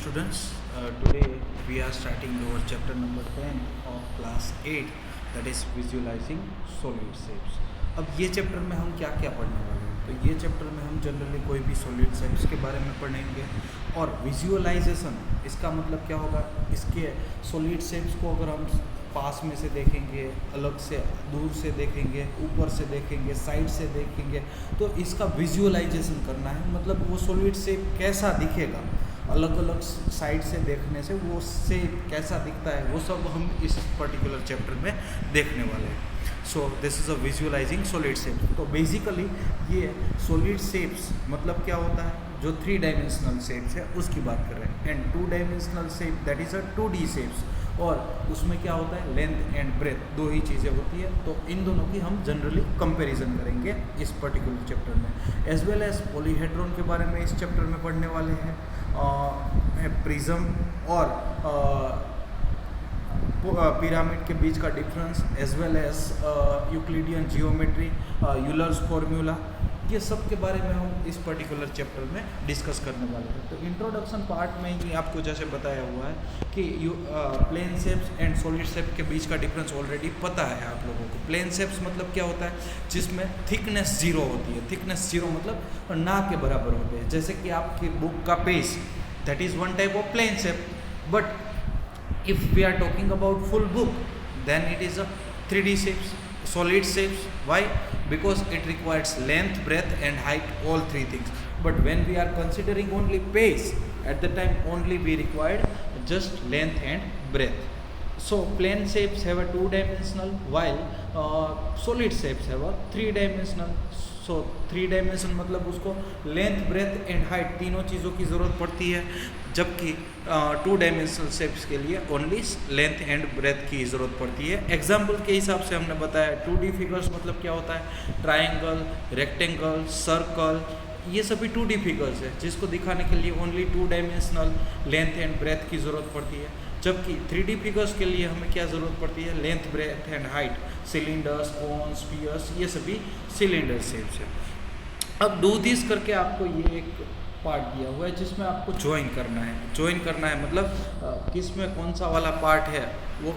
students. Today we are starting our chapter number 10 of class 8, that is visualizing solid shapes. अब ये chapter में हम क्या क्या पढ़ने वाले हैं, तो ये चैप्टर में हम जनरली कोई भी सॉलिड शेप्स के बारे में पढ़ेंगे और विजुअलाइजेशन इसका मतलब क्या होगा, इसके सॉलिड शेप्स को अगर हम पास में से देखेंगे, अलग से दूर से देखेंगे, ऊपर से देखेंगे, साइड से देखेंगे, तो इसका विजुअलाइजेशन करना है। मतलब वो सॉलिड शेप कैसा दिखेगा, अलग अलग साइड से देखने से वो शेप कैसा दिखता है, वो सब हम इस पर्टिकुलर चैप्टर में देखने वाले हैं। So this is a visualising solid shape. तो बेसिकली ये सॉलिड शेप्स मतलब क्या होता है, जो 3 डायमेंशनल शेप्स है उसकी बात कर रहे हैं, and 2 dimensional shape that is a 2D shapes, और उसमें क्या होता है, लेंथ एंड ब्रेथ, दो ही चीज़ें होती है। तो इन दोनों की हम जनरली कंपैरिजन करेंगे इस पर्टिकुलर चैप्टर में। एज वेल एज पॉलीहेड्रॉन के बारे में इस चैप्टर में पढ़ने वाले हैं, प्रिज्म और पिरामिड के बीच का difference, as well as Euclidean geometry, Euler's formula, ये सब के बारे में हम इस पर्टिकुलर चैप्टर में डिस्कस करने वाले हैं। तो इंट्रोडक्शन पार्ट में ही आपको जैसे बताया हुआ है कि plane shapes and solid shape के बीच का डिफरेंस ऑलरेडी पता है आप लोगों को। प्लेन शेप्स मतलब क्या होता है, जिसमें थिकनेस 0 होती है। थिकनेस 0 मतलब ना के बराबर होते हैं, जैसे कि आपकी बुक का page, that is one type of plane shape. But if we are talking about full book, then it is a 3D shapes, solid shapes. Why? Because it requires length, breadth and height, all 3 things. But when we are considering only page, at the time only we required just length and breadth. So plane shapes have a 2-dimensional, while solid shapes have a 3-dimensional. So 3 dimension मतलब उसको length, breadth and height तीनों चीज़ों की ज़रूरत पड़ती है, जबकि 2 dimensional shapes के लिए ओनली लेंथ एंड ब्रेथ की ज़रूरत पड़ती है। एग्जाम्पल के हिसाब से हमने बताया 2D फिगर्स मतलब क्या होता है, ट्राइंगल, रेक्टेंगल, सर्कल, ये सभी 2D फिगर्स है, जिसको दिखाने के लिए only 2 dimensional length and breadth की ज़रूरत पड़ती है। जबकि 3D फिगर्स के लिए हमें क्या ज़रूरत पड़ती है, length, breadth and height, cylinders, cones, spheres, ये सभी सिलेंडर शेप्स है। अब डू दिस करके आपको ये एक पार्ट दिया हुआ है जिसमें आपको ज्वाइन करना है। ज्वाइन करना है मतलब किस में कौन सा वाला पार्ट है वो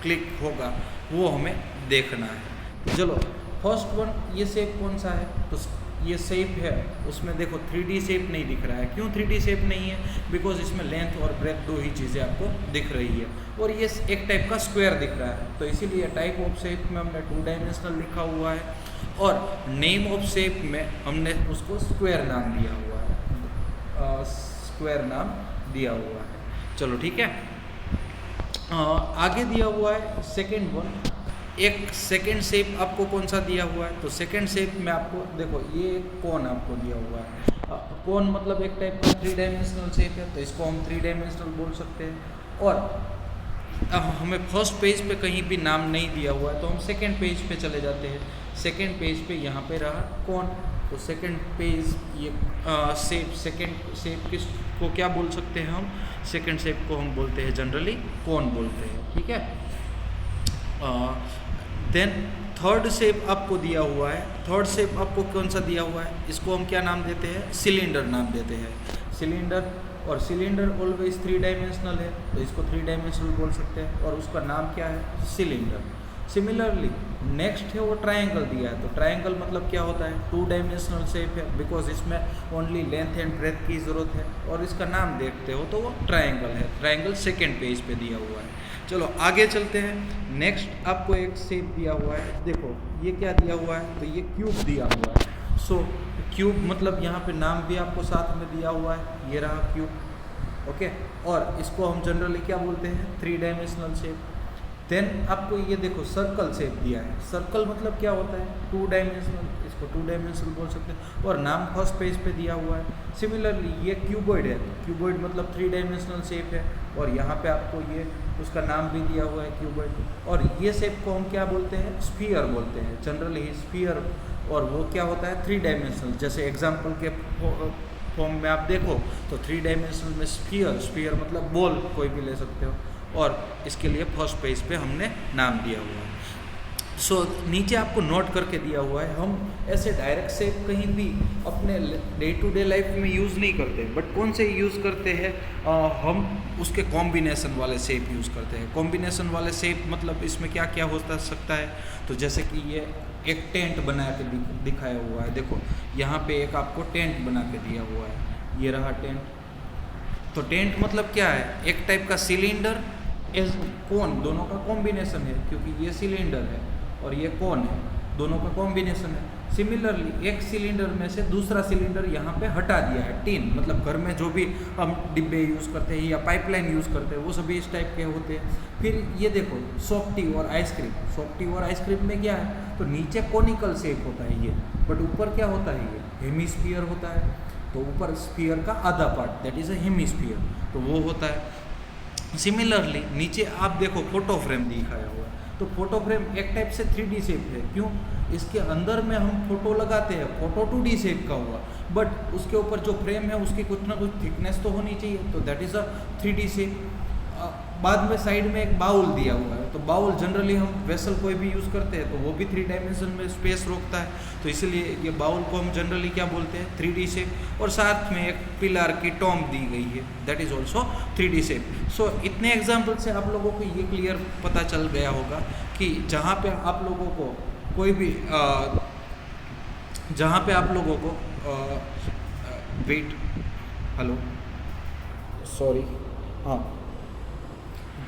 क्लिक होगा, वो हमें देखना है। चलो फर्स्ट वन, ये शेप कौन सा है, तो ये शेप है, उसमें देखो 3D शेप नहीं दिख रहा है। क्यों 3D शेप नहीं है, बिकॉज इसमें लेंथ और ब्रेथ दो ही चीज़ें आपको दिख रही है, और ये एक टाइप का स्क्वायर दिख रहा है, तो इसीलिए टाइप ऑफ शेप में हमने 2 डायमेंशनल लिखा हुआ है, और नेम ऑफ शेप में हमने उसको स्क्वायर नाम दिया हुआ है, स्क्वायर नाम दिया हुआ है। चलो ठीक है, आगे दिया हुआ है सेकेंड वन। एक सेकेंड शेप आपको कौन सा दिया हुआ है, तो सेकेंड शेप में आपको देखो ये एक कोन आपको दिया हुआ है। कोन मतलब एक टाइप का 3 डायमेंशनल शेप है, तो इसको हम 3 डायमेंशनल बोल सकते हैं। और हमें फर्स्ट पेज पे कहीं भी नाम नहीं दिया हुआ है, तो हम सेकेंड पेज पे चले जाते हैं। सेकेंड पेज पे यहाँ पे रहा कोन, तो सेकेंड पेज ये शेप, सेकेंड शेप किसको क्या बोल सकते हैं हम, सेकेंड शेप को हम बोलते हैं जनरली कोन बोलते हैं, ठीक है। देन थर्ड शेप आपको दिया हुआ है। थर्ड शेप आपको कौन सा दिया हुआ है, इसको हम क्या नाम देते हैं, सिलेंडर नाम देते हैं, सिलेंडर। और सिलेंडर ऑलवेज 3 डायमेंशनल है, तो इसको 3 डायमेंशनल बोल सकते हैं, और उसका नाम क्या है, सिलेंडर। सिमिलरली नेक्स्ट है वो ट्रायंगल दिया है, तो ट्रायंगल मतलब क्या होता है, 2 डायमेंशनल शेप है, बिकॉज इसमें ओनली लेंथ एंड ब्रेथ की ज़रूरत है, और इसका नाम देखते हो तो वो ट्रायंगल है। ट्रायंगल सेकेंड पेज पे दिया हुआ है। चलो आगे चलते हैं। नेक्स्ट आपको एक शेप दिया हुआ है, देखो ये क्या दिया हुआ है, तो ये क्यूब दिया हुआ है। सो क्यूब मतलब यहाँ पे नाम भी आपको साथ में दिया हुआ है, ये रहा क्यूब, ओके। और इसको हम जनरली क्या बोलते हैं, 3 डायमेंशनल शेप। देन आपको ये देखो सर्कल शेप दिया है। सर्कल मतलब क्या होता है, 2 डायमेंशनल, इसको 2 डायमेंशनल बोल सकते हैं, और नाम फर्स्ट पेज पे दिया हुआ है। सिमिलरली ये क्यूबॉइड है, क्यूबॉइड मतलब 3 डायमेंशनल शेप है, और यहाँ पे आपको ये उसका नाम भी दिया हुआ है क्यूबॉइड। और ये शेप को हम क्या बोलते हैं, स्फीयर बोलते हैं जनरली, स्फीयर। और वो क्या होता है, 3 डायमेंशनल, जैसे एग्जाम्पल के फॉर्म में आप देखो तो 3 डायमेंशनल में स्फीयर, स्फीयर मतलब बॉल कोई भी ले सकते हो, और इसके लिए फर्स्ट पेज पे हमने नाम दिया हुआ है। नीचे आपको नोट करके दिया हुआ है। हम ऐसे डायरेक्ट शेप कहीं भी अपने डे टू डे लाइफ में यूज़ नहीं करते, बट कौन से यूज़ करते हैं, हम उसके कॉम्बिनेशन वाले शेप यूज़ करते हैं। कॉम्बिनेशन वाले शेप मतलब इसमें क्या क्या हो सकता है, तो जैसे कि ये एक टेंट बना के दिखाया हुआ है। देखो यहाँ पे एक आपको टेंट बना के दिया हुआ है, ये रहा टेंट। तो टेंट मतलब क्या है, एक टाइप का सिलेंडर एज कोन, दोनों का कॉम्बिनेशन है, क्योंकि ये सिलेंडर है और ये कोन है, दोनों का कॉम्बिनेशन है। सिमिलरली एक सिलेंडर में से दूसरा सिलेंडर यहाँ पे हटा दिया है। टीन मतलब घर में जो भी हम डिब्बे यूज़ करते हैं या पाइपलाइन यूज़ करते हैं वो सभी इस टाइप के होते हैं। फिर ये देखो सॉफ्टी और आइसक्रीम, सॉफ्टी और आइसक्रीम में क्या है, तो नीचे कोनिकल शेप होता है ये, बट ऊपर क्या होता है, ये हेमिस्फीयर होता है। तो ऊपर स्फीयर का आधा part that is a hemisphere, तो वो होता है। सिमिलरली नीचे आप देखो फोटो फ्रेम दिखाया हुआ है, तो फोटो फ्रेम एक टाइप से 3D शेप है। क्यों, इसके अंदर में हम फोटो लगाते हैं, फोटो 2D शेप का हुआ, बट उसके ऊपर जो फ्रेम है उसकी कुछ ना कुछ थिकनेस तो होनी चाहिए, तो that is a 3D shape. बाद में साइड में एक बाउल दिया हुआ है, तो बाउल जनरली हम वेसल कोई भी यूज़ करते हैं तो वो भी 3 डायमेंशन में स्पेस रोकता है, तो इसलिए ये बाउल को हम जनरली क्या बोलते हैं, 3D शेप। और साथ में एक पिलर की टॉम दी गई है, that is also 3D shape. So इतने एग्जाम्पल से आप लोगों को ये क्लियर पता चल गया होगा कि जहाँ पे आप लोगों को कोई भी जहाँ पे आप लोगों को वेट, हेलो सॉरी, हाँ,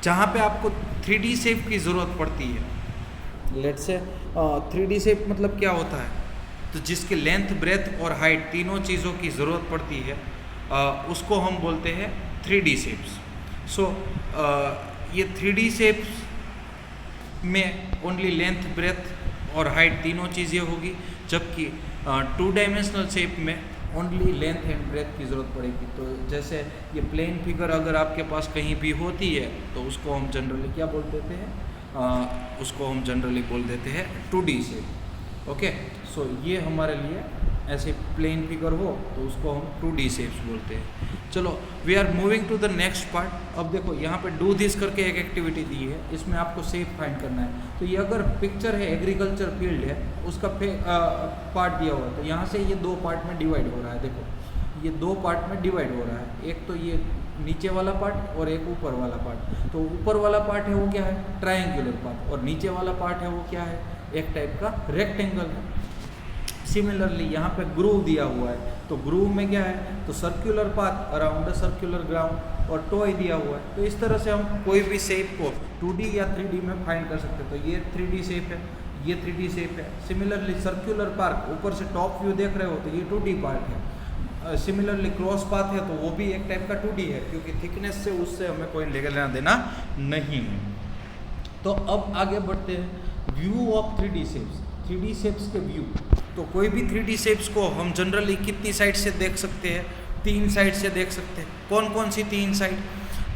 जहाँ पे आपको 3D शेप की ज़रूरत पड़ती है, लेट्स से 3D शेप मतलब क्या होता है, तो जिसके लेंथ ब्रेथ और हाइट तीनों चीज़ों की ज़रूरत पड़ती है, उसको हम बोलते हैं 3D शेप्स। सो ये 3D शेप्स में ओनली लेंथ ब्रेथ और हाइट तीनों चीज़ें होगी, जबकि 2 डायमेंशनल शेप में ओनली लेंथ एंड ब्रेथ की ज़रूरत पड़ेगी। तो जैसे ये प्लेन फिगर अगर आपके पास कहीं भी होती है तो उसको हम जनरली क्या बोल देते हैं, उसको हम जनरली बोल देते हैं 2D शेप। ओके, सो ये हमारे लिए ऐसे प्लेन फिगर हो तो उसको हम 2D शेप्स बोलते हैं। चलो we are moving to the next part. अब देखो यहाँ पे डू दिस करके एक एक्टिविटी दी है, इसमें आपको शेप फाइंड करना है। तो ये अगर पिक्चर है, एग्रीकल्चर फील्ड है, उसका पार्ट दिया हुआ है, तो यहाँ से ये 2 पार्ट में डिवाइड हो रहा है। देखो ये 2 पार्ट में डिवाइड हो रहा है, एक तो ये नीचे वाला पार्ट और एक ऊपर वाला पार्ट। तो ऊपर वाला पार्ट है वो क्या है, ट्रायंगुलर पार्ट, और नीचे वाला पार्ट है वो क्या है, एक टाइप का रेक्टेंगल है। सिमिलरली यहाँ पे ग्रूव दिया हुआ है, तो ग्रूव में क्या है, तो circular path around the circular ground, और टॉय दिया हुआ है। तो इस तरह से हम कोई भी शेप को 2D या 3D में फाइंड कर सकते हैं। तो ये 3D शेप है, ये 3D शेप है। सिमिलरली सर्कुलर पार्क, ऊपर से टॉप व्यू देख रहे हो तो ये 2D पार्ट है। सिमिलरली क्रॉस पाथ है तो वो भी एक टाइप का 2D है, क्योंकि थिकनेस से उससे हमें कोई लेना देना नहीं है। तो अब आगे बढ़ते हैं, view of 3D shapes, 3D shapes के व्यू। तो कोई भी 3D शेप्स को हम जनरली कितनी साइड से देख सकते हैं, 3 साइड से देख सकते हैं। कौन कौन सी 3 साइड,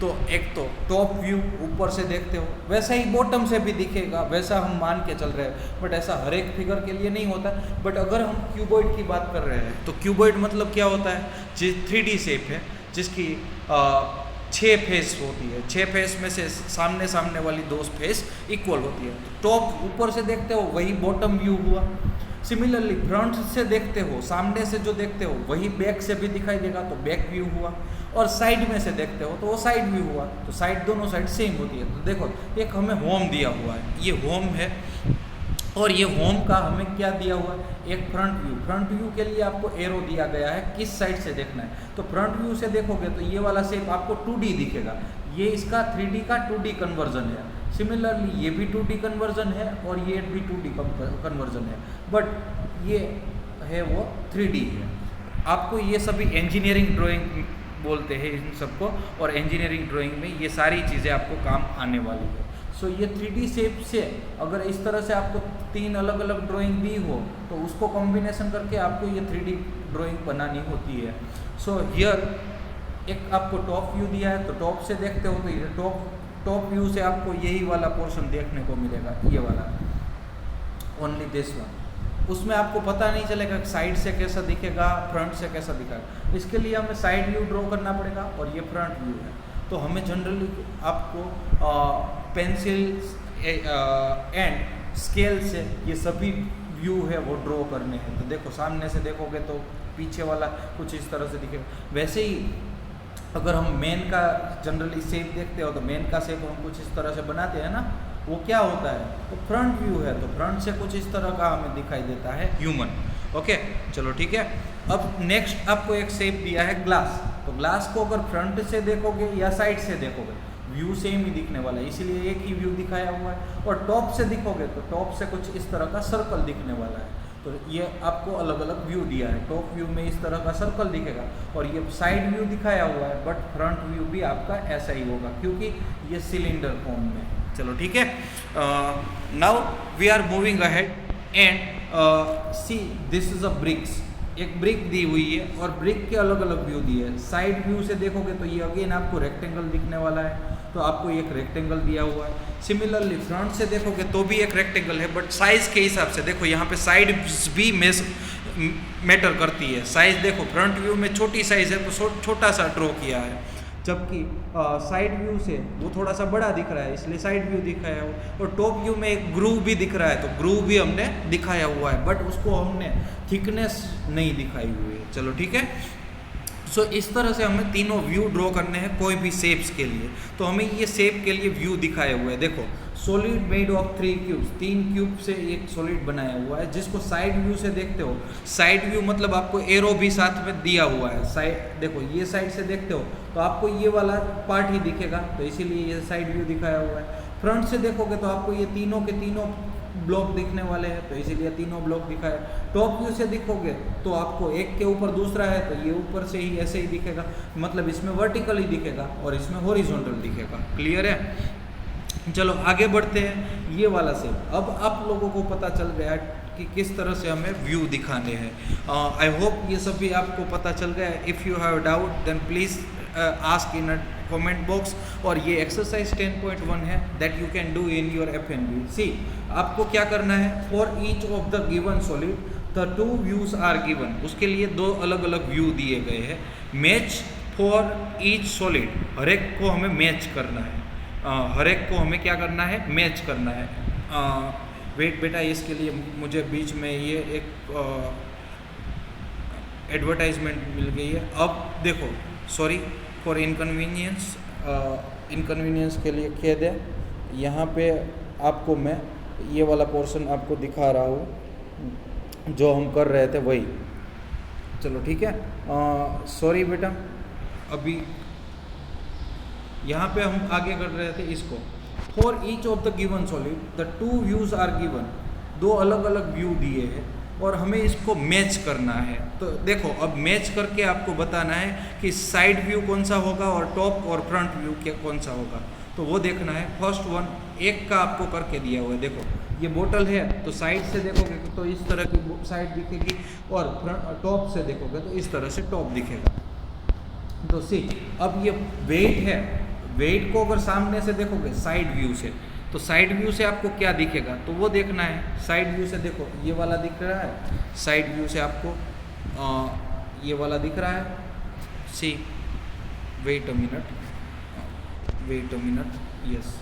तो एक तो टॉप व्यू, ऊपर से देखते हो, वैसा ही बॉटम से भी दिखेगा, वैसा हम मान के चल रहे हैं, बट ऐसा हर एक फिगर के लिए नहीं होता। बट अगर हम क्यूबॉइड की बात कर रहे हैं तो क्यूबॉइड मतलब क्या होता है, जो 3D शेप है जिसकी 6 फेस होती है, 6 फेस में से सामने सामने वाली 2 फेस इक्वल होती है। तो टॉप ऊपर से देखते हो वही बॉटम व्यू हुआ। सिमिलरली फ्रंट से देखते हो, सामने से जो देखते हो वही बैक से भी दिखाई देगा, तो बैक व्यू हुआ। और साइड में से देखते हो तो वो साइड व्यू हुआ। तो साइड, दोनों साइड सेम होती है। तो देखो एक हमें होम दिया हुआ है, ये होम है, और ये होम का हमें क्या दिया हुआ है, एक फ्रंट व्यू। फ्रंट व्यू के लिए आपको एरो दिया गया है किस साइड से देखना है। तो फ्रंट व्यू से देखोगे तो ये वाला शेप आपको 2D दिखेगा, ये इसका 3D का 2D कन्वर्जन है। सिमिलरली ये भी 2D कन्वर्जन है और ये भी 2D कन्वर्जन है, बट ये है वो 3D है। आपको ये सभी इंजीनियरिंग ड्राइंग बोलते हैं इन सबको, और इंजीनियरिंग ड्राइंग में ये सारी चीज़ें आपको काम आने वाली है। सो ये 3D शेप से अगर इस तरह से आपको 3 अलग अलग ड्राइंग दी हो तो उसको कॉम्बिनेशन करके आपको ये 3D ड्राइंग बनानी होती है। सो हियर एक आपको टॉप व्यू दिया है, तो टॉप से देखते हो तो ये टॉप व्यू से आपको यही वाला पोर्शन देखने को मिलेगा, ये वाला, ओनली दिस वन। उसमें आपको पता नहीं चलेगा कि साइड से कैसा दिखेगा, फ्रंट से कैसा दिखेगा। इसके लिए हमें साइड व्यू ड्रॉ करना पड़ेगा, और ये फ्रंट व्यू है। तो हमें जनरली आपको पेंसिल एंड स्केल से ये सभी व्यू है वो ड्रॉ करने हैं। तो देखो सामने से देखोगे तो पीछे वाला कुछ इस तरह से दिखेगा। वैसे ही अगर हम मेन का जनरली शेप देखते हो तो मेन का शेप हम कुछ इस तरह से बनाते हैं ना, वो क्या होता है, तो फ्रंट व्यू है, तो फ्रंट से कुछ इस तरह का हमें दिखाई देता है ह्यूमन। ओके चलो ठीक है। अब नेक्स्ट आपको एक शेप दिया है ग्लास। तो ग्लास को अगर फ्रंट से देखोगे या साइड से देखोगे व्यू सेम ही दिखने वाला है, इसीलिए एक ही व्यू दिखाया हुआ है। और टॉप से दिखोगे तो टॉप से कुछ इस तरह का सर्कल दिखने वाला है। तो ये आपको अलग अलग व्यू दिया है। टॉप व्यू में इस तरह का सर्कल दिखेगा और ये साइड व्यू दिखाया हुआ है, बट फ्रंट व्यू भी आपका ऐसा ही होगा क्योंकि ये सिलेंडर फॉर्म में है। चलो ठीक है। Now we are moving ahead and see this is a bricks. एक ब्रिक दी हुई है और ब्रिक के अलग अलग व्यू दिए हैं। साइड व्यू से देखोगे तो ये अगेन आपको रेक्टेंगल दिखने वाला है, तो आपको एक रेक्टेंगल दिया हुआ है। सिमिलरली फ्रंट से देखोगे तो भी एक रेक्टेंगल है, बट साइज के हिसाब से देखो यहाँ पे साइड भी मैटर करती है। साइज देखो फ्रंट व्यू में छोटी साइज है तो छोटा सा ड्रॉ किया है, जबकि साइड व्यू से वो थोड़ा सा बड़ा दिख रहा है इसलिए साइड व्यू दिखाया हुआ है। और टॉप व्यू में एक ग्रूव भी दिख रहा है तो ग्रूव भी हमने दिखाया हुआ है, बट उसको हमने थिकनेस नहीं दिखाई हुई है। चलो ठीक है। सो इस तरह से हमें तीनों व्यू ड्रॉ करने हैं कोई भी शेप्स के लिए। तो हमें ये शेप के लिए व्यू दिखाए हुए हैं। देखो solid made of 3 cubes, 3 cube से एक सॉलिड बनाया हुआ है जिसको साइड व्यू से देखते हो। साइड व्यू मतलब आपको एरो भी साथ में दिया हुआ है। साइड देखो ये साइड से देखते हो तो आपको ये वाला पार्ट ही दिखेगा, तो इसीलिए ये साइड व्यू दिखाया हुआ है। फ्रंट से देखोगे तो आपको ये तीनों के तीनों ब्लॉक दिखने वाले हैं, तो इसीलिए तीनों ब्लॉक दिखाए। टॉप व्यू से दिखोगे तो आपको एक के ऊपर दूसरा है तो ये ऊपर से ही ऐसे ही दिखेगा, मतलब इसमें वर्टिकली दिखेगा और इसमें हॉरिजॉन्टल दिखेगा। क्लियर है। चलो आगे बढ़ते हैं। ये वाला शेप अब आप लोगों को पता चल गया कि किस तरह से हमें व्यू दिखाने हैं। आई होप ये सब भी आपको पता चल गया है। If you have doubt then please ask in a comment box. और ये एक्सरसाइज 10.1 है that you can do in your FNB। See आपको क्या करना है, for each of the given solid the 2 views are given. उसके लिए 2 अलग अलग व्यू दिए गए हैं। मैच फॉर ईच सॉलिड, हर एक को हमें मैच करना है। हर एक को हमें क्या करना है, मैच करना है। वेट बेटा, इसके लिए मुझे बीच में ये एक एडवर्टाइजमेंट मिल गई है। अब देखो सॉरी फॉर इनकन्वीनियंस, इनकन्वीनियंस के लिए खेद है। यहाँ पे आपको मैं ये वाला पोर्शन आपको दिखा रहा हूँ जो हम कर रहे थे वही। चलो ठीक है। सॉरी बेटा, अभी यहाँ पे हम आगे कर रहे थे इसको। For each of the given solid the 2 views are given. 2 अलग अलग व्यू दिए हैं और हमें इसको मैच करना है। तो देखो अब मैच करके आपको बताना है कि साइड व्यू कौन सा होगा और टॉप और फ्रंट व्यू क्या कौन सा होगा, तो वो देखना है। फर्स्ट वन एक का आपको करके दिया हुआ है। देखो ये बोतल है तो साइड से देखोगे तो इस तरह की साइड दिखेगी और टॉप से देखोगे तो इस तरह से टॉप दिखेगा। तो सी अब ये वेट है, वेट को अगर सामने से देखोगे साइड व्यू से तो साइड व्यू से आपको क्या दिखेगा तो वो देखना है। साइड व्यू से देखो ये वाला दिख रहा है, साइड व्यू से आपको ये वाला दिख रहा है। See wait a minute, wait a minute, yes,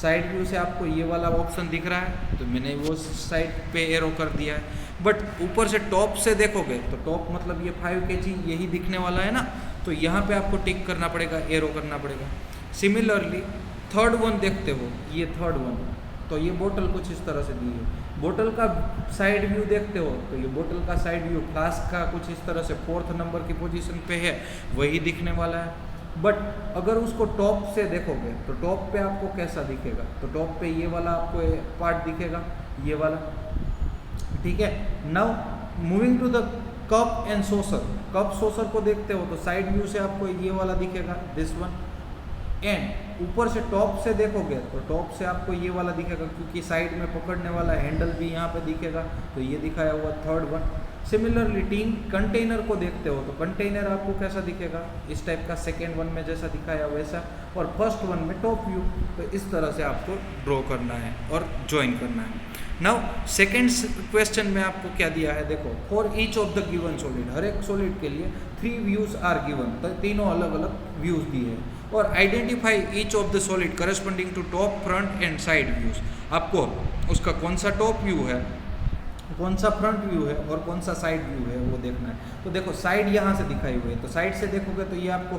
side view से आपको ये वाला ऑप्शन दिख रहा है तो मैंने वो साइड पे एरो कर दिया है। बट ऊपर से टॉप से देखोगे तो टॉप मतलब ये 5 kg यही दिखने वाला है ना, तो यहाँ पे आपको टिक करना पड़ेगा, एरो करना पड़ेगा। सिमिलरली थर्ड वन देखते हो, ये थर्ड वन, तो ये बोतल कुछ इस तरह से दी है। बोतल का साइड व्यू देखते हो तो ये बोतल का साइड व्यू फ्लास्क का कुछ इस तरह से 4th नंबर की पोजीशन पे है, वही दिखने वाला है। बट अगर उसको टॉप से देखोगे तो टॉप पे आपको कैसा दिखेगा, तो टॉप पे ये वाला आपको पार्ट दिखेगा, ये वाला। ठीक है। Now moving to the cup and saucer. Cup saucer को देखते हो तो साइड व्यू से आपको ये वाला दिखेगा, दिस वन। एंड ऊपर से टॉप से देखोगे तो टॉप से आपको ये वाला दिखेगा क्योंकि साइड में पकड़ने वाला हैंडल भी यहाँ पे दिखेगा, तो ये दिखाया हुआ third one. Similarly tin container को देखते हो तो कंटेनर आपको कैसा दिखेगा, इस टाइप का, सेकेंड वन में जैसा दिखाया वैसा, और फर्स्ट वन में टॉप व्यू। तो इस तरह से आपको ड्रॉ करना है और ज्वाइन करना है। नाउ सेकेंड क्वेश्चन में आपको क्या दिया है, देखो for each of the given solid, हर एक सॉलिड के लिए 3 व्यूज आर गिवन, तो तीनों अलग अलग व्यूज दिए हैं। और identify each of the solid corresponding to top, front and side views. आपको उसका कौन सा टॉप व्यू है, कौन सा फ्रंट व्यू है और कौन सा साइड व्यू है वो देखना है। तो देखो साइड यहाँ से दिखाई हुई है, तो साइड से देखोगे तो ये आपको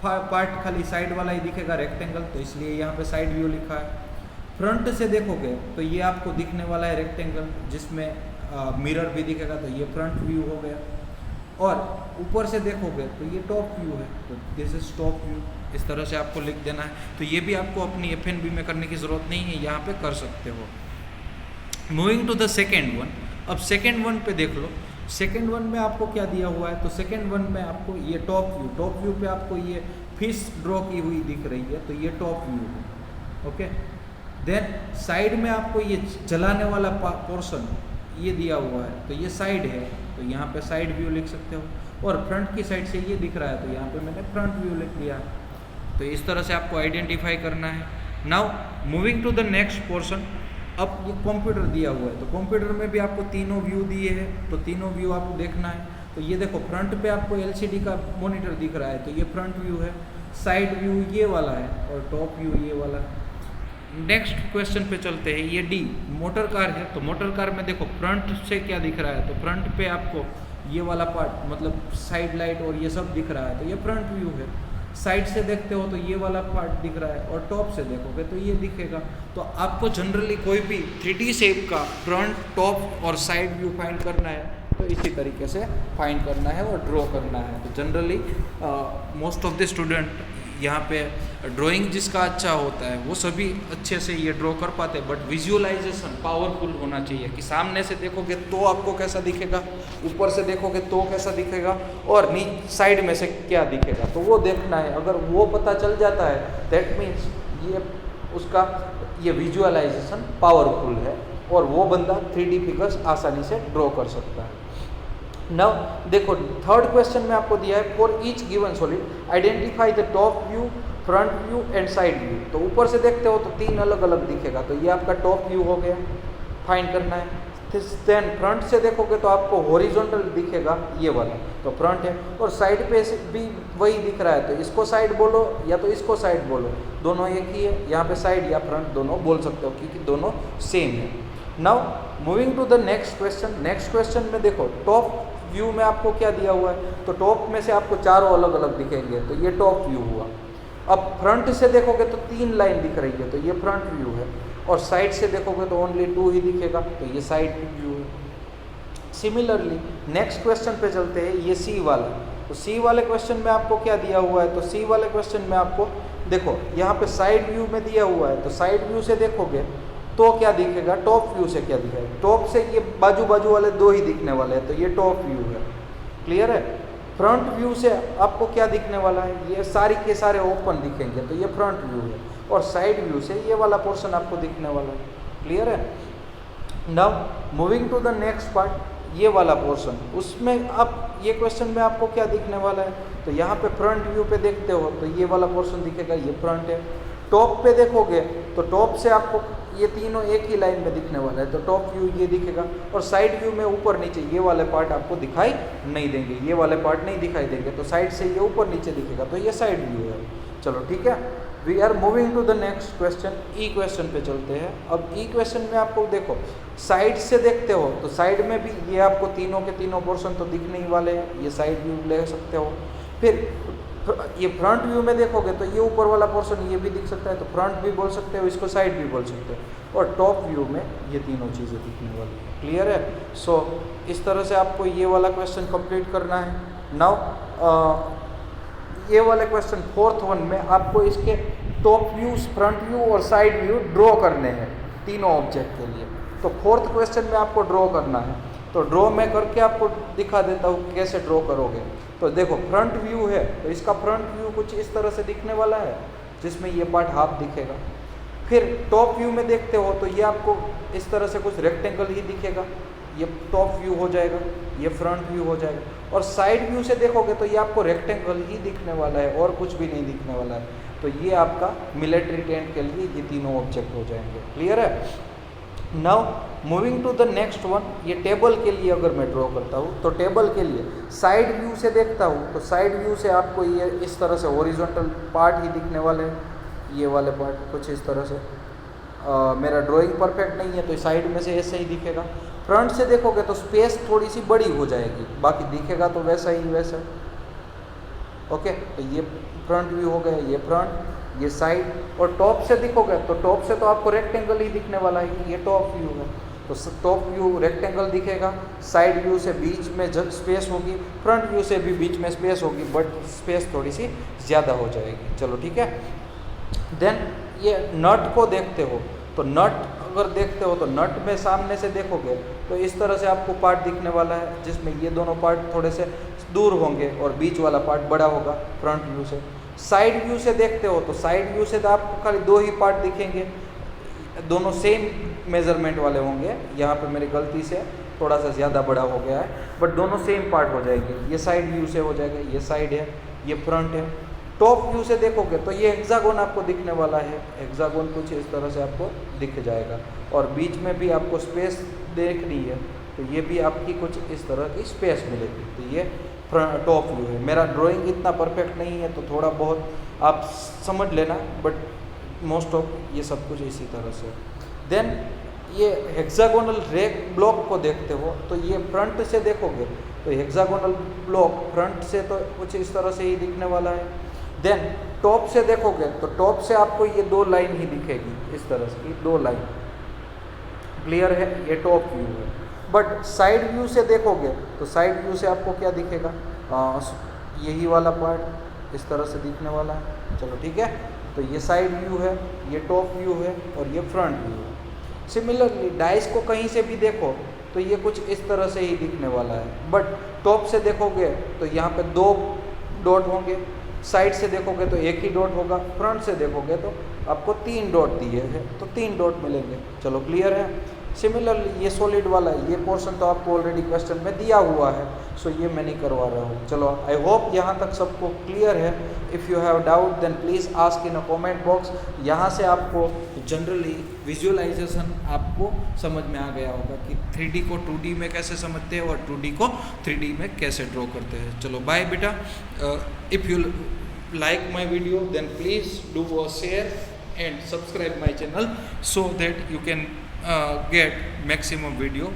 पार्ट खाली साइड वाला ही दिखेगा रेक्टेंगल, तो इसलिए यहाँ पे साइड व्यू लिखा है। फ्रंट से देखोगे तो ये आपको दिखने वाला है रेक्टेंगल जिसमें मिरर भी दिखेगा, तो ये फ्रंट व्यू हो गया। और ऊपर से देखोगे तो ये टॉप व्यू है, तो दिस इज टॉप व्यू, इस तरह से आपको लिख देना है। तो ये भी आपको अपनी एफएनबी में करने की ज़रूरत नहीं है, यहाँ पे कर सकते हो। Moving to the second one, अब सेकेंड वन पे देख लो। सेकेंड वन में आपको क्या दिया हुआ है, तो सेकेंड वन में आपको ये टॉप व्यू पे आपको ये फिश ड्रॉ की हुई दिख रही है, तो ये टॉप व्यू है। ओके, देन साइड में आपको ये जलाने वाला पोर्शन ये दिया हुआ है, तो ये साइड है, तो यहाँ पे साइड व्यू लिख सकते हो। और फ्रंट की साइड से ये दिख रहा है, तो यहाँ पे मैंने फ्रंट व्यू लिख दिया। तो इस तरह से आपको आइडेंटिफाई करना है। Now moving to the next portion, अब ये कंप्यूटर दिया हुआ है, तो कंप्यूटर में भी आपको तीनों व्यू दिए हैं, तो तीनों व्यू आपको देखना है। तो ये देखो फ्रंट पे आपको एलसीडी का मॉनिटर दिख रहा है, तो ये फ्रंट व्यू है, साइड व्यू ये वाला है और टॉप व्यू ये वाला है। नेक्स्ट क्वेश्चन पे चलते हैं, ये डी मोटर कार है, तो मोटर कार में देखो फ्रंट से क्या दिख रहा है, तो फ्रंट पे आपको ये वाला पार्ट मतलब साइड लाइट और ये सब दिख रहा है, तो ये फ्रंट व्यू है। साइड से देखते हो तो ये वाला पार्ट दिख रहा है और टॉप से देखोगे तो ये दिखेगा। तो आपको जनरली कोई भी 3D शेप का फ्रंट, टॉप और साइड व्यू फाइंड करना है, तो इसी तरीके से फाइंड करना है और ड्रॉ करना है। तो generally most of the student यहाँ पे ड्राइंग जिसका अच्छा होता है वो सभी अच्छे से ये ड्रॉ कर पाते हैं, बट विजुअलाइजेशन पावरफुल होना चाहिए कि सामने से देखोगे तो आपको कैसा दिखेगा, ऊपर से देखोगे तो कैसा दिखेगा और साइड में से क्या दिखेगा, तो वो देखना है। अगर वो पता चल जाता है दैट मीन्स ये उसका ये विजुअलाइजेशन पावरफुल है और वो बंदा 3D फिगर्स आसानी से ड्रॉ कर सकता है। नाउ देखो थर्ड क्वेश्चन में आपको दिया है for each given solid identify the top view, front view and side view. तो ऊपर से देखते हो तो तीन अलग अलग दिखेगा, तो ये आपका टॉप व्यू हो गया, फाइंड करना है। देन फ्रंट से देखोगे तो आपको हॉरिजॉन्टल दिखेगा ये वाला, तो फ्रंट है। और साइड पे भी वही दिख रहा है, तो इसको साइड बोलो या तो इसको साइड बोलो, दोनों एक ही है। यहाँ पे साइड या फ्रंट दोनों बोल सकते हो क्योंकि दोनों सेम है। Now moving to the next question. Next question में देखो टॉप व्यू में आपको क्या दिया हुआ है, तो टॉप में से आपको चारों अलग अलग दिखेंगे, तो ये टॉप व्यू हुआ। अब फ्रंट से देखोगे तो तीन लाइन दिख रही है, तो ये फ्रंट व्यू है। और साइड से देखोगे तो ओनली 2 ही दिखेगा, तो ये साइड व्यू है। सिमिलरली नेक्स्ट क्वेश्चन पे चलते हैं, ये सी वाला। तो सी वाले क्वेश्चन में आपको क्या दिया हुआ है, तो सी वाले क्वेश्चन में आपको देखो यहाँ पे साइड व्यू में दिया हुआ है, तो साइड व्यू से देखोगे तो क्या दिखेगा, टॉप व्यू से क्या दिखेगा। टॉप से ये बाजू बाजू वाले 2 ही दिखने वाले हैं, तो ये टॉप व्यू है। क्लियर है। फ्रंट व्यू से आपको क्या दिखने वाला है, ये सारी के सारे ओपन दिखेंगे, तो ये फ्रंट व्यू है। और साइड व्यू से ये वाला पोर्शन आपको दिखने वाला है। क्लियर है। Now moving to the next part, ये वाला पोर्शन, उसमें आप ये क्वेश्चन में आपको क्या दिखने वाला है, तो यहाँ पे फ्रंट व्यू पे देखते हो तो ये वाला पोर्शन दिखेगा, ये फ्रंट है। टॉप पे देखोगे तो टॉप से आपको ये तीनों एक ही लाइन में दिखने वाला है, तो टॉप व्यू ये दिखेगा। और साइड व्यू में ऊपर नीचे ये वाले पार्ट आपको दिखाई नहीं देंगे, ये वाले पार्ट नहीं दिखाई देंगे, तो साइड से ये ऊपर नीचे दिखेगा, तो ये साइड व्यू है। चलो ठीक है, we are moving to the next question. ई क्वेश्चन पे चलते हैं। अब ई क्वेश्चन में आपको देखो साइड से देखते हो तो साइड में भी ये आपको तीनों के तीनों पोर्शन तो दिखने ही वाले हैं, ये साइड व्यू ले सकते हो। फिर ये फ्रंट व्यू में देखोगे तो ये ऊपर वाला पोर्शन ये भी दिख सकता है, तो फ्रंट भी बोल सकते हो, इसको साइड भी बोल सकते हो। और टॉप व्यू में ये तीनों चीज़ें दिखने वाली है। क्लियर है। सो इस तरह से आपको ये वाला क्वेश्चन कंप्लीट करना है। नाउ ये वाले क्वेश्चन फोर्थ वन में आपको इसके टॉप व्यूज, फ्रंट व्यू और साइड व्यू ड्रॉ करने हैं तीनों ऑब्जेक्ट के लिए। तो फोर्थ क्वेश्चन में आपको ड्रॉ करना है, तो ड्रॉ मैं करके आपको दिखा देता हूँ कैसे ड्रॉ करोगे। तो देखो फ्रंट व्यू है, तो इसका फ्रंट व्यू कुछ इस तरह से दिखने वाला है, जिसमें ये पार्ट हाफ दिखेगा। फिर टॉप व्यू में देखते हो तो ये आपको इस तरह से कुछ रेक्टेंगल ही दिखेगा, ये टॉप व्यू हो जाएगा, ये फ्रंट व्यू हो जाएगा। और साइड व्यू से देखोगे तो ये आपको रेक्टेंगल ही दिखने वाला है और कुछ भी नहीं दिखने वाला है। तो ये आपका मिलिट्री टेंट के लिए ये तीनों ऑब्जेक्ट हो जाएंगे। क्लियर है। Now moving to the next one, ये टेबल के लिए अगर मैं ड्रॉ करता हूँ तो टेबल के लिए साइड व्यू से देखता हूँ तो साइड व्यू से आपको ये इस तरह से हॉरिजॉन्टल पार्ट ही दिखने वाले हैं, ये वाले पार्ट कुछ इस तरह से। मेरा ड्राइंग परफेक्ट नहीं है तो साइड में से ऐसे ही दिखेगा। फ्रंट से देखोगे तो स्पेस थोड़ी सी बड़ी हो जाएगी, बाकी दिखेगा तो वैसा ही वैसा। ओके, तो ये फ्रंट व्यू हो गया, ये फ्रंट, ये साइड। और टॉप से दिखोगे तो टॉप से तो आपको रेक्टेंगल ही दिखने वाला है, ये टॉप व्यू है तो टॉप व्यू रेक्टेंगल दिखेगा। साइड व्यू से बीच में जब स्पेस होगी, फ्रंट व्यू से भी बीच में स्पेस होगी, बट स्पेस थोड़ी सी ज़्यादा हो जाएगी। चलो ठीक है। देन ये नट को देखते हो तो नट अगर देखते हो तो नट में सामने से देखोगे तो इस तरह से आपको पार्ट दिखने वाला है, जिसमें ये दोनों पार्ट थोड़े से दूर होंगे और बीच वाला पार्ट बड़ा होगा फ्रंट व्यू से। साइड व्यू से देखते हो तो साइड व्यू से तो आपको खाली दो ही पार्ट दिखेंगे, दोनों सेम मेजरमेंट वाले होंगे। यहाँ पे मेरी गलती से थोड़ा सा ज़्यादा बड़ा हो गया है, बट दोनों सेम पार्ट हो जाएंगे। ये साइड व्यू से हो जाएगा, ये साइड है, ये फ्रंट है। टॉप व्यू से देखोगे तो ये हेक्सागोन आपको दिखने वाला है, हेक्सागोन कुछ इस तरह से आपको दिख जाएगा। और बीच में भी आपको स्पेस देखनी है तो ये भी आपकी कुछ इस तरह की स्पेस मिलेगी। तो ये टॉप व्यू है। मेरा ड्राइंग इतना परफेक्ट नहीं है तो थोड़ा बहुत आप समझ लेना, बट मोस्ट ऑफ ये सब कुछ इसी तरह से। देन ये हेक्सागोनल रेक ब्लॉक को देखते हो तो ये फ्रंट से देखोगे तो हेक्सागोनल ब्लॉक फ्रंट से तो कुछ इस तरह से ही दिखने वाला है। देन टॉप से देखोगे तो टॉप से आपको ये दो लाइन ही दिखेगी, इस तरह से ये दो लाइन। क्लियर है, ये टॉप व्यू है। बट साइड व्यू से देखोगे तो साइड व्यू से आपको क्या दिखेगा, यही वाला पार्ट इस तरह से दिखने वाला है। चलो ठीक है, तो ये साइड व्यू है, ये टॉप व्यू है और ये फ्रंट व्यू है। सिमिलरली डाइस को कहीं से भी देखो तो ये कुछ इस तरह से ही दिखने वाला है। बट टॉप से देखोगे तो यहाँ पे दो डॉट होंगे, साइड से देखोगे तो एक ही डॉट होगा, फ्रंट से देखोगे तो आपको 3 डॉट दिए हैं तो 3 डॉट मिलेंगे। चलो क्लियर है। सिमिलरली ये सॉलिड वाला ये पोर्शन तो आपको ऑलरेडी क्वेश्चन में दिया हुआ है, सो ये मैं नहीं करवा रहा हूँ। चलो आई होप यहाँ तक सबको क्लियर है। If you have doubt then please ask in a comment box. यहाँ से आपको जनरली विजुअलाइजेशन आपको समझ में आ गया होगा कि 3D को 2D में कैसे समझते हैं और 2D को 3D में कैसे ड्रॉ करते हैं। चलो बाय बेटा। If you like my video then please do a share and subscribe my channel so that you can get maximum video.